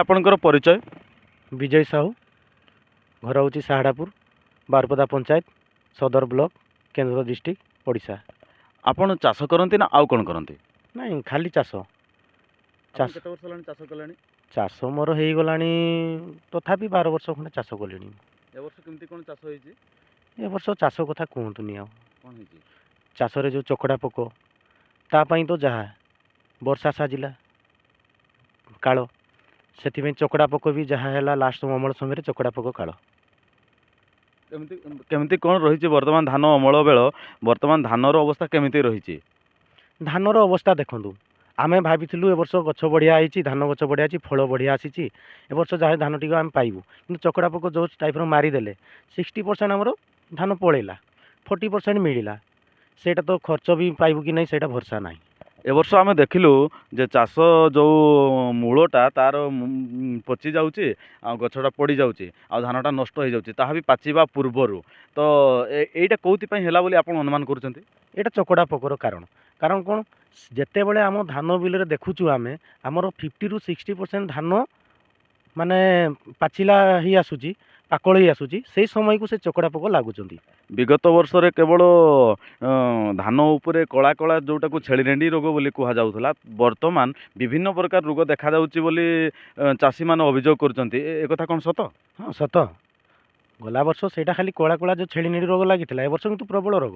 ଆପଣଙ୍କର ପରିଚୟ? विजय साहू घर हूँ साहाड़ापुर बारपदा पंचायत सदर ब्लॉक केन्द्र डिस्ट्रिक्ट ओडिशा। ଆପଣ ଚାଷ କରନ୍ତି ନା ଆଉ କ'ଣ କରନ୍ତି? ନାଇଁ ଖାଲି ଚାଷ ଚାଷ କେତେ ବର୍ଷ ହେଲାଣି ଚାଷ କଲେଣି? ଚାଷ ମୋର ହେଇଗଲାଣି ତଥାପି 12 ବର୍ଷ ଖଣ୍ଡେ ଚାଷ କଲିଣି। ଏ ବର୍ଷ କେମିତି କ'ଣ ଚାଷ ହେଇଛି? ଏ ବର୍ଷ ଚାଷ କଥା କୁହନ୍ତୁନି ଆଉ। କ'ଣ ହେଇଛି? ଚାଷରେ ଯେଉଁ ଚକଡ଼ା ପୋକ ତା ପାଇଁ ତ ଯାହା ବର୍ଷା ସାଜିଲା କାଳ, ସେଥିପାଇଁ ଚକଡ଼ା ପୋକ ବି ଯାହା ହେଲା ଲାଷ୍ଟ ଅମଳ ସମୟରେ ଚକଡ଼ା ପୋକ କାଳ। କେମିତି କେମିତି କ'ଣ ରହିଛି ବର୍ତ୍ତମାନ ଧାନ ଅମଳ ବେଳ? ବର୍ତ୍ତମାନ ଧାନର ଅବସ୍ଥା କେମିତି ରହିଛି? ଧାନର ଅବସ୍ଥା ଦେଖନ୍ତୁ, ଆମେ ଭାବିଥିଲୁ ଏ ବର୍ଷ ଗଛ ବଢ଼ିଆ ହେଇଛି, ଧାନ ଗଛ ବଢ଼ିଆ ହେଇଛି, ଫଳ ବଢ଼ିଆ ଆସିଛି, ଏ ବର୍ଷ ଯାହା ଧାନ ଟିକେ ଆମେ ପାଇବୁ। କିନ୍ତୁ ଚକଡ଼ା ପୋକ ଯେଉଁ ଟାଇପ୍ର ମାରିଦେଲେ 60% ଆମର ଧାନ ପଳେଇଲା, 40% ମିଳିଲା। ସେଇଟା ତ ଖର୍ଚ୍ଚ ବି ପାଇବୁ କି ନାହିଁ ସେଇଟା ଭରସା ନାହିଁ। ଏ ବର୍ଷ ଆମେ ଦେଖିଲୁ ଯେ ଚାଷ ଯେଉଁ ମୂଳଟା ତାର ପଚି ଯାଉଛି, ଆଉ ଗଛଟା ପଡ଼ିଯାଉଛି, ଆଉ ଧାନଟା ନଷ୍ଟ ହେଇଯାଉଛି, ତାହା ବି ପାଚିବା ପୂର୍ବରୁ। ତ ଏଇଟା କେଉଁଥିପାଇଁ ହେଲା ବୋଲି ଆପଣ ଅନୁମାନ କରୁଛନ୍ତି? ଏଇଟା ଚକଡ଼ା ପୋକର କାରଣ। କାରଣ କ'ଣ, ଯେତେବେଳେ ଆମ ଧାନ ବିଲରେ ଦେଖୁଛୁ ଆମେ, ଆମର 50 ରୁ 60% ଧାନ ମାନେ ପାଚିଲା ହେଇ ଆସୁଛି, ପାକଳ ହେଇ ଆସୁଛି, ସେଇ ସମୟକୁ ସେ ଚକଡ଼ା ପୋକ ଲାଗୁଛନ୍ତି। ବିଗତ ବର୍ଷରେ କେବଳ ଧାନ ଉପରେ କଳା କଳା ଯେଉଁଟାକୁ ଛେଳିରେଣ୍ଡି ରୋଗ ବୋଲି କୁହାଯାଉଥିଲା, ବର୍ତ୍ତମାନ ବିଭିନ୍ନ ପ୍ରକାର ରୋଗ ଦେଖାଯାଉଛି ବୋଲି ଚାଷୀମାନେ ଅଭିଯୋଗ କରୁଛନ୍ତି। ଏ କଥା କ'ଣ ସତ? ହଁ ସତ। ଗଲା ବର୍ଷ ସେଇଟା ଖାଲି କଳା କଳା ଯେଉଁ ଛେଳି ନେଡ଼ି ରୋଗ ଲାଗିଥିଲା, ଏ ବର୍ଷ କିନ୍ତୁ ପ୍ରବଳ ରୋଗ,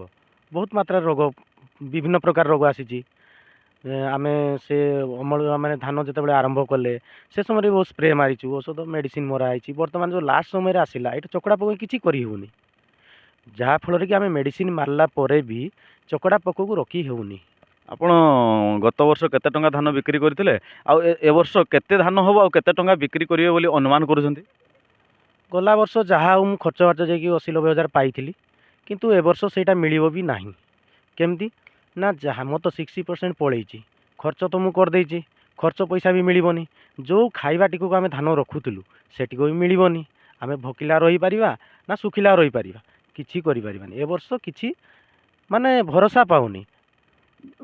ବହୁତ ମାତ୍ରାରେ ରୋଗ, ବିଭିନ୍ନ ପ୍ରକାର ରୋଗ ଆସିଛି। ଆମେ ସେ ଅମଳ ମାନେ ଧାନ ଯେତେବେଳେ ଆରମ୍ଭ କଲେ ସେ ସମୟରେ ବହୁତ ସ୍ପ୍ରେ ମାରିଛୁ, ଔଷଧ ମେଡ଼ିସିନ ମରା ହେଇଛି। ବର୍ତ୍ତମାନ ଯେଉଁ ଲାଷ୍ଟ ସମୟରେ ଆସିଲା, ଏଇଟା ଚକଡ଼ା ପୋକ କିଛି କରିହେଉନି, ଯାହାଫଳରେ କି ଆମେ ମେଡ଼ିସିନ ମାରିଲା ପରେ ବି ଚକଡ଼ା ପୋକକୁ ରୋକି ହେଉନି। ଆପଣ ଗତ ବର୍ଷ କେତେ ଟଙ୍କା ଧାନ ବିକ୍ରି କରିଥିଲେ, ଆଉ ଏ ବର୍ଷ କେତେ ଧାନ ହେବ ଆଉ କେତେ ଟଙ୍କା ବିକ୍ରି କରିବେ ବୋଲି ଅନୁମାନ କରୁଛନ୍ତି? ଗଲା ବର୍ଷ ଯାହା ହଉ ମୁଁ ଖର୍ଚ୍ଚ ବାର୍ଚ୍ଚ ଯାଇକି 80-90 ହଜାର ପାଇଥିଲି, କିନ୍ତୁ ଏ ବର୍ଷ ସେଇଟା ମିଳିବ ବି ନାହିଁ। କେମିତି ନା, ଯାହା ମୋର ତ 60% ପଳେଇଛି, ଖର୍ଚ୍ଚ ତ ମୁଁ କରିଦେଇଛି, ଖର୍ଚ୍ଚ ପଇସା ବି ମିଳିବନି। ଯେଉଁ ଖାଇବା ଟିକକୁ ଆମେ ଧାନ ରଖୁଥିଲୁ ସେଟିକୁ ବି ମିଳିବନି। ଆମେ ଭୋକିଲା ରହିପାରିବା ନା ଶୁଖିଲା ରହିପାରିବା? କିଛି କରିପାରିବାନି। ଏ ବର୍ଷ କିଛି ମାନେ ଭରସା ପାଉନି।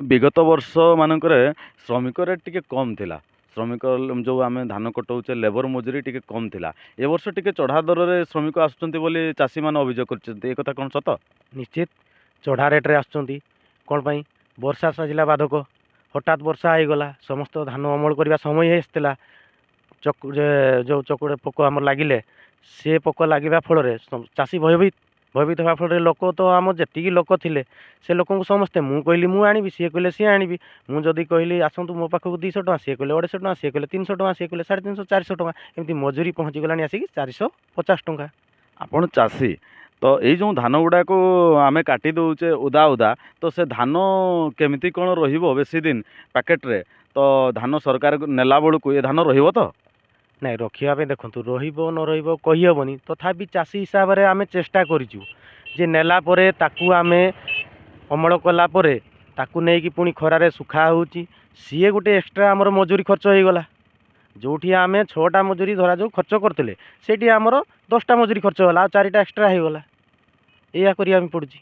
ବିଗତ ବର୍ଷ ମାନଙ୍କରେ ଶ୍ରମିକ ରେଟ୍ ଟିକେ କମ୍ ଥିଲା, ଶ୍ରମିକ ଯେଉଁ ଆମେ ଧାନ କଟାଉଛେ ଲେବର ମଜୁରୀ ଟିକେ କମ୍ ଥିଲା। ଏ ବର୍ଷ ଟିକେ ଚଢ଼ା ଦରରେ ଶ୍ରମିକ ଆସୁଛନ୍ତି ବୋଲି ଚାଷୀମାନେ ଅଭିଯୋଗ କରୁଛନ୍ତି। ଏ କଥା କ'ଣ ସତ? ନିଶ୍ଚିତ ଚଢ଼ା ରେଟ୍ରେ ଆସୁଛନ୍ତି। କ'ଣ ପାଇଁ? ବର୍ଷା ସାଜିଲା ବାଧକ, ହଠାତ୍ ବର୍ଷା ହେଇଗଲା, ସମସ୍ତ ଧାନ ଅମଳ କରିବା ସମୟ ଆସିଥିଲା, ଯେଉଁ ଚକୁଡ଼ା ପୋକ ଆମର ଲାଗିଲେ, ସେ ପୋକ ଲାଗିବା ଫଳରେ ଚାଷୀ ଭୟଭୀତ ହେବା ଫଳରେ ଲୋକ ତ ଆମର ଯେତିକି ଲୋକ ଥିଲେ ସେ ଲୋକଙ୍କୁ ସମସ୍ତେ, ମୁଁ କହିଲି ମୁଁ ଆଣିବି, ସିଏ କହିଲେ ସିଏ ଆଣିବି। ମୁଁ ଯଦି କହିଲି ଆସନ୍ତୁ ମୋ ପାଖକୁ 200 ଟଙ୍କା, ସିଏ କହିଲେ 250 ଟଙ୍କା, ସିଏ କହିଲେ 300 ଟଙ୍କା, ସିଏ କହିଲେ 350, 400 ଟଙ୍କା, ଏମିତି ମଜୁରୀ ପହଞ୍ଚିଗଲାଣି ଆସିକି 450 ଟଙ୍କା। ଆପଣ ଚାଷୀ, ତ ଏଇ ଯେଉଁ ଧାନ ଗୁଡ଼ାକୁ ଆମେ କାଟି ଦେଉଛେ ଓଦା ଓଦା, ତ ସେ ଧାନ କେମିତି କ'ଣ ରହିବ ବେଶୀ ଦିନ ପ୍ୟାକେଟ୍ରେ? ତ ଧାନ ସରକାର ନେଲା ବେଳକୁ ଏ ଧାନ ରହିବ ତ? ନାଇଁ, ରଖିବା ପାଇଁ ଦେଖନ୍ତୁ, ରହିବ ନ ରହିବ କହିହେବନି, ତଥାପି ଚାଷୀ ହିସାବରେ ଆମେ ଚେଷ୍ଟା କରିଛୁ ଯେ ନେଲା ପରେ ତାକୁ ଆମେ ଅମଳ କଲା ପରେ ତାକୁ ନେଇକି ପୁଣି ଖରାରେ ଶୁଖା ହେଉଛି, ସିଏ ଗୋଟେ ଏକ୍ସଟ୍ରା ଆମର ମଜୁରୀ ଖର୍ଚ୍ଚ ହେଇଗଲା। ଯେଉଁଠି ଆମେ 6ଟା ମଜୁରୀ ଧରାଯାଉ ଖର୍ଚ୍ଚ କରିଥିଲେ, ସେଇଠି ଆମର 10ଟା ମଜୁରୀ ଖର୍ଚ୍ଚ ହେଲା, ଆଉ 4ଟା ଏକ୍ସଟ୍ରା ହେଇଗଲା। ଏଇଆ କରିବା ପାଇଁ ପଡ଼ୁଛି।